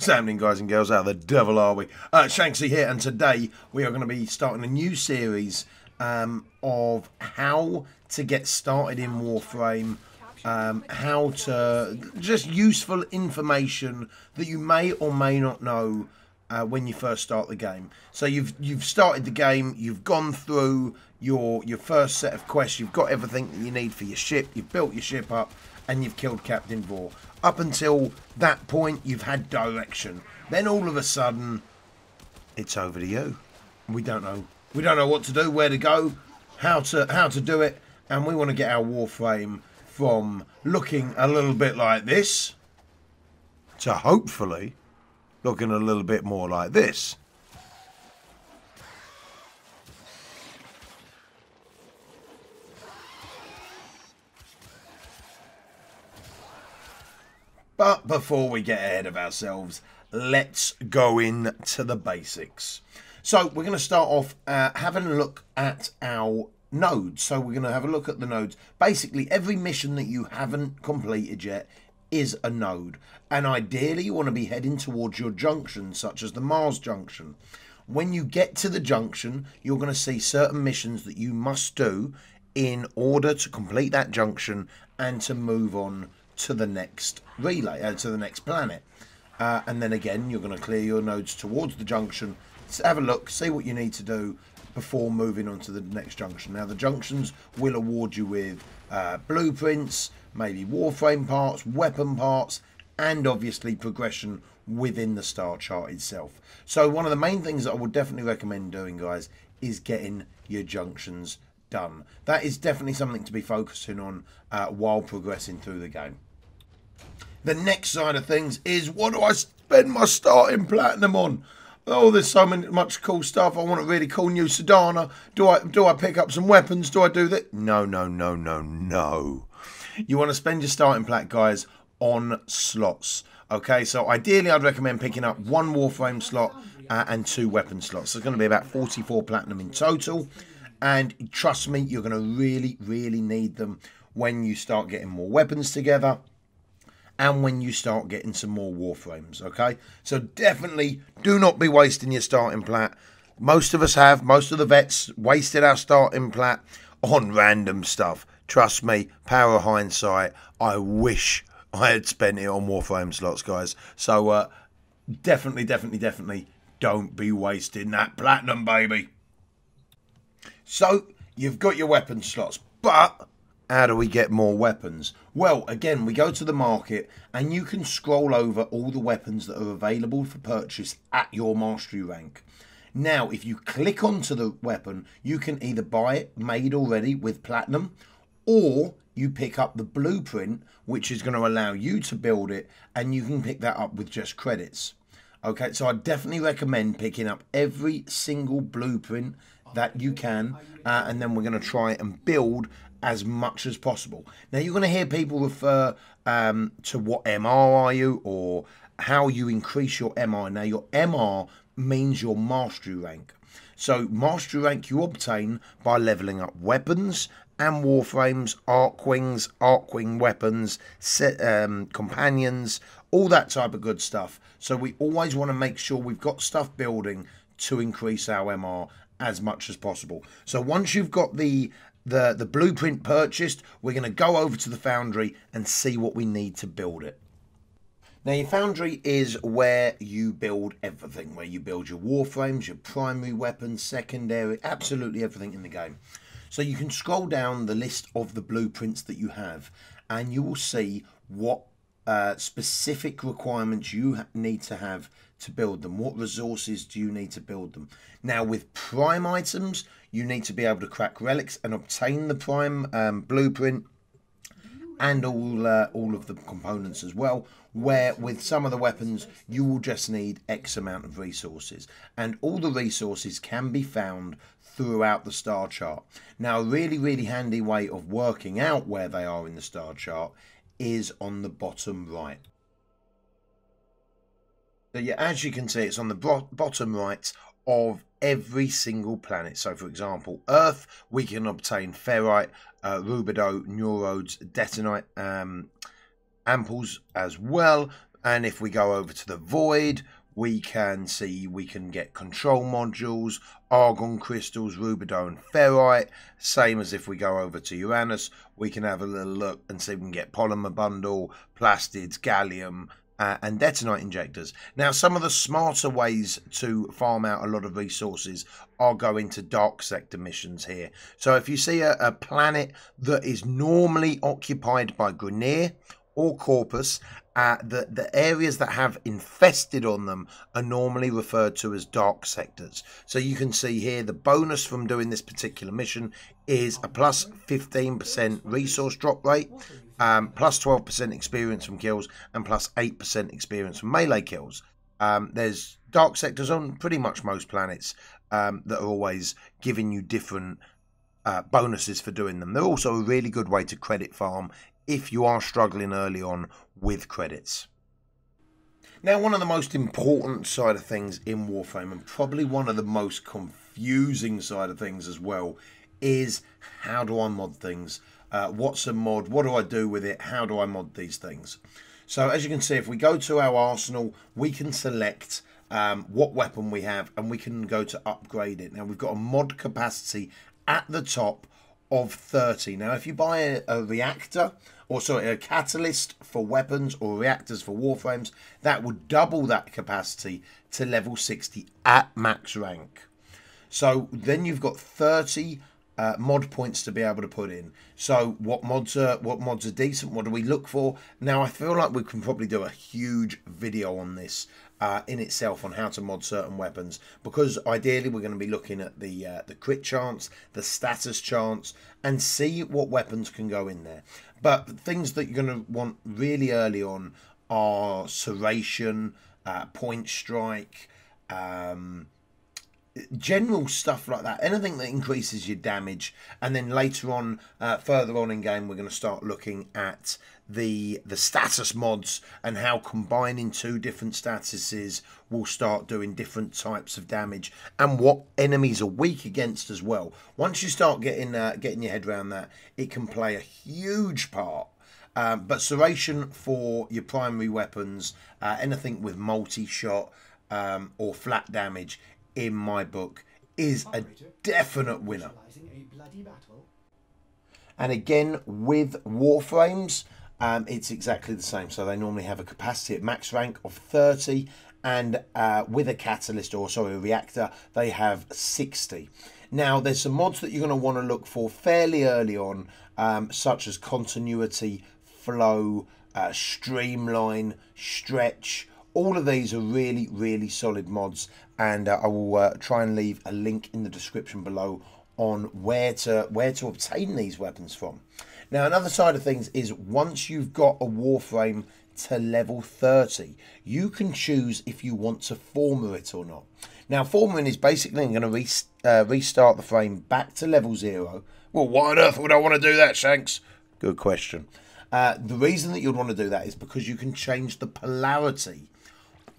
What's happening, guys and girls? How the devil are we? Shanksy here, and today we are going to be starting a new series of how to get started in Warframe, how to just useful information that you may or may not know when you first start the game. So you've started the game, you've gone through your first set of quests, you've got everything that you need for your ship, you've built your ship up, and you've killed Captain Vor. Up until that point, you've had direction. Then all of a sudden, it's over to you. We don't know what to do, where to go, how to do it, and we want to get our Warframe from looking a little bit like this to hopefully looking a little bit more like this. But before we get ahead of ourselves, let's go into the basics. So we're going to start off having a look at our nodes. So we're going to have a look at the nodes. Basically, every mission that you haven't completed yet is a node. And ideally, you want to be heading towards your junction, such as the Mars junction. When you get to the junction, you're going to see certain missions that you must do in order to complete that junction and to move on to the next relay, to the next planet. And then again, you're going to clear your nodes towards the junction, have a look, see what you need to do before moving on to the next junction. Now, the junctions will award you with blueprints, maybe Warframe parts, weapon parts, and obviously progression within the star chart itself. So one of the main things that I would definitely recommend doing, guys, is getting your junctions done. That is definitely something to be focusing on while progressing through the game. The next side of things is, what do I spend my starting platinum on? Oh, there's so much cool stuff. I want a really cool new Sedana. Do I pick up some weapons? Do I do that? No. You want to spend your starting plat, guys, on slots. Okay, so ideally I'd recommend picking up 1 Warframe slot and 2 weapon slots. So it's going to be about 44 platinum in total. And trust me, you're going to really need them when you start getting more weapons together and when you start getting some more Warframes, okay? So definitely do not be wasting your starting plat. Most of us have. Most of the vets wasted our starting plat on random stuff. Trust me, power of hindsight, I wish I had spent it on Warframe slots, guys. So definitely don't be wasting that platinum, baby. So you've got your weapon slots, but how do we get more weapons? Well, again, we go to the market and you can scroll over all the weapons that are available for purchase at your mastery rank. Now, if you click onto the weapon, you can either buy it made already with platinum, or you pick up the blueprint, which is going to allow you to build it, and you can pick that up with just credits. Okay, so I definitely recommend picking up every single blueprint that you can, and then we're going to try and build as much as possible. Now, you're going to hear people refer to what MR are you, or how you increase your MR. Now, your MR means your mastery rank. So mastery rank you obtain by leveling up weapons and Warframes, Archwing weapons, companions, all that type of good stuff. So we always want to make sure we've got stuff building to increase our MR as much as possible. So once you've got the blueprint purchased, we're going to go over to the foundry and see what we need to build it. Now, your foundry is where you build everything, where you build your Warframes, your primary weapons, secondary, absolutely everything in the game. So you can scroll down the list of the blueprints that you have, and you will see what specific requirements you need to have to build them. What resources do you need to build them? Now, with prime items, you need to be able to crack relics and obtain the prime blueprint and all of the components as well, where with some of the weapons you will just need X amount of resources, and all the resources can be found throughout the star chart. Now, a really handy way of working out where they are in the star chart is on the bottom right. So yeah, as you can see, it's on the bottom right of every single planet. So for example, Earth, we can obtain ferrite, rubido, neurodes, detonite, amples as well. And if we go over to the Void, we can see we can get control modules, argon crystals, rubidoux, ferrite. Same as if we go over to Uranus, we can have a little look and see if we can get polymer bundle, plastids, gallium, and detonite injectors. Now, some of the smarter ways to farm out a lot of resources are going to dark sector missions here. So if you see a planet that is normally occupied by Grineer or Corpus, the areas that have infested on them are normally referred to as dark sectors. So you can see here the bonus from doing this particular mission is a plus 15% resource drop rate, plus 12% experience from kills, and plus 8% experience from melee kills. There's dark sectors on pretty much most planets that are always giving you different bonuses for doing them. They're also a really good way to credit farm if you are struggling early on with credits. Now, one of the most important side of things in Warframe, and probably one of the most confusing side of things as well, is how do I mod things? What's a mod? What do I do with it? How do I mod these things? So as you can see, if we go to our arsenal, we can select what weapon we have, and we can go to upgrade it. Now, we've got a mod capacity at the top of 30. Now, if you buy a reactor, or sorry, a catalyst for weapons or reactors for warframes, that would double that capacity to level 60 at max rank. So then you've got 30 mod points to be able to put in. So what mods are decent? What do we look for? Now, I feel like we can probably do a huge video on this in itself on how to mod certain weapons, because ideally we're going to be looking at the crit chance, the status chance, and see what weapons can go in there. But things that you're going to want really early on are Serration, Point Strike, general stuff like that, anything that increases your damage. And then later on, further on in game, we're going to start looking at the status mods and how combining two different statuses will start doing different types of damage, and what enemies are weak against as well. Once you start getting your head around that, it can play a huge part. But Serration for your primary weapons, anything with multi-shot or flat damage, in my book, is a definite winner. And again, with Warframes, it's exactly the same. So they normally have a capacity at max rank of 30, and with a catalyst, or sorry, a reactor, they have 60. Now, there's some mods that you're going to want to look for fairly early on, such as continuity, flow, streamline, stretch. All of these are really, really solid mods, and I will try and leave a link in the description below on where to obtain these weapons from. Now, another side of things is once you've got a Warframe to level 30, you can choose if you want to former it or not. Now, formering is basically going to restart the frame back to level 0. Well, why on earth would I want to do that, Shanks? Good question. The reason that you'd want to do that is because you can change the polarity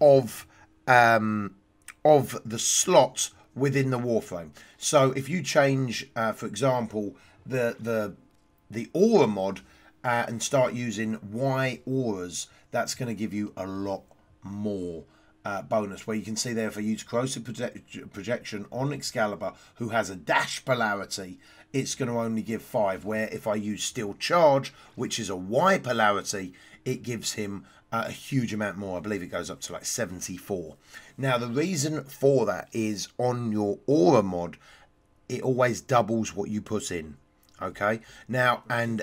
of the slots within the Warframe. So if you change, for example, the aura mod and start using Y auras, that's going to give you a lot more bonus. Where you can see there, if I use corrosive projection on Excalibur, who has a dash polarity, it's going to only give 5. Where if I use steel charge, which is a Y polarity, it gives him a huge amount more. I believe it goes up to like 74. Now, the reason for that is on your aura mod, it always doubles what you put in. Okay. Now, and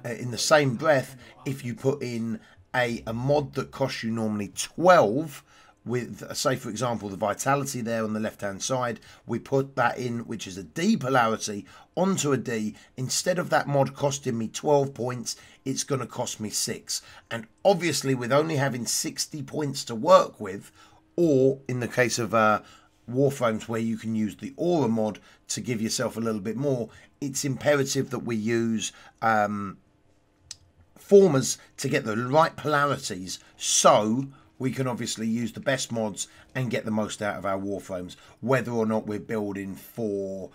in the same breath, if you put in a mod that costs you normally 12, with, say, for example, the vitality there on the left hand side, we put that in, which is a D polarity, onto a D. Instead of that mod costing me 12 points, it's going to cost me 6. And obviously, with only having 60 points to work with, or in the case of Warframes where you can use the aura mod to give yourself a little bit more, it's imperative that we use formers to get the right polarities, so we can obviously use the best mods and get the most out of our Warframes, whether or not we're building for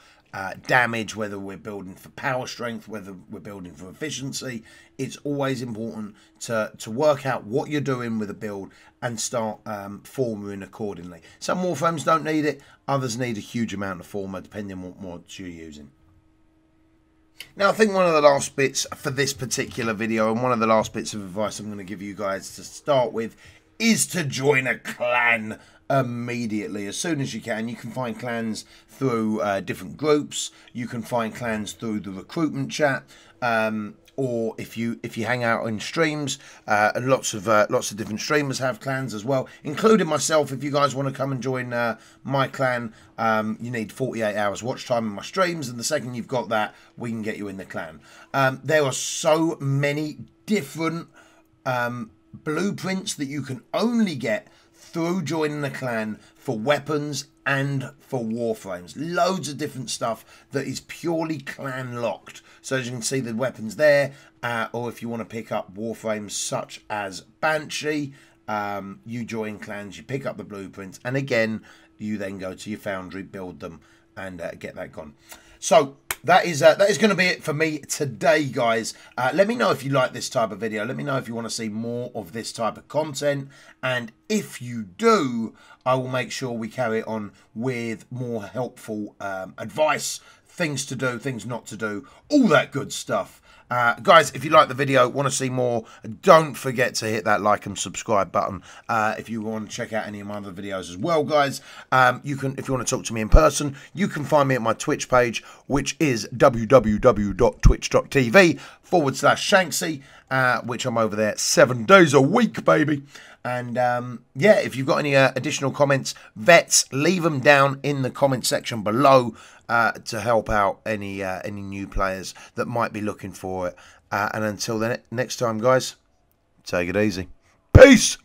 damage, whether we're building for power strength, whether we're building for efficiency. It's always important to work out what you're doing with a build and start forming accordingly. Some warframes don't need it, others need a huge amount of former depending on what mods you're using. Now, I think one of the last bits for this particular video, and one of the last bits of advice I'm going to give you guys to start with, is to join a clan immediately, as soon as you can. You can find clans through different groups. You can find clans through the recruitment chat, or if you hang out in streams. And lots of different streamers have clans as well, including myself. If you guys want to come and join my clan, you need 48 hours watch time in my streams, and the second you've got that, we can get you in the clan. There are so many different blueprints that you can only get through joining the clan for weapons and for warframes. Loads of different stuff that is purely clan locked. So as you can see, the weapons there, or if you want to pick up warframes such as Banshee, you join clans, you pick up the blueprints, and again, you then go to your foundry, build them, and get that gone. So that is going to be it for me today, guys. Let me know if you like this type of video. Let me know if you want to see more of this type of content. And if you do, I will make sure we carry on with more helpful advice, things to do, things not to do, all that good stuff. Guys, if you like the video, want to see more, don't forget to hit that like and subscribe button. If you want to check out any of my other videos as well, guys, you can, if you want to talk to me in person, you can find me at my Twitch page, which is www.twitch.tv/Shanksy, which I'm over there 7 days a week, baby. And yeah, if you've got any additional comments, vets, leave them down in the comment section below to help out any new players that might be looking for it. And until then, next time, guys, take it easy. Peace.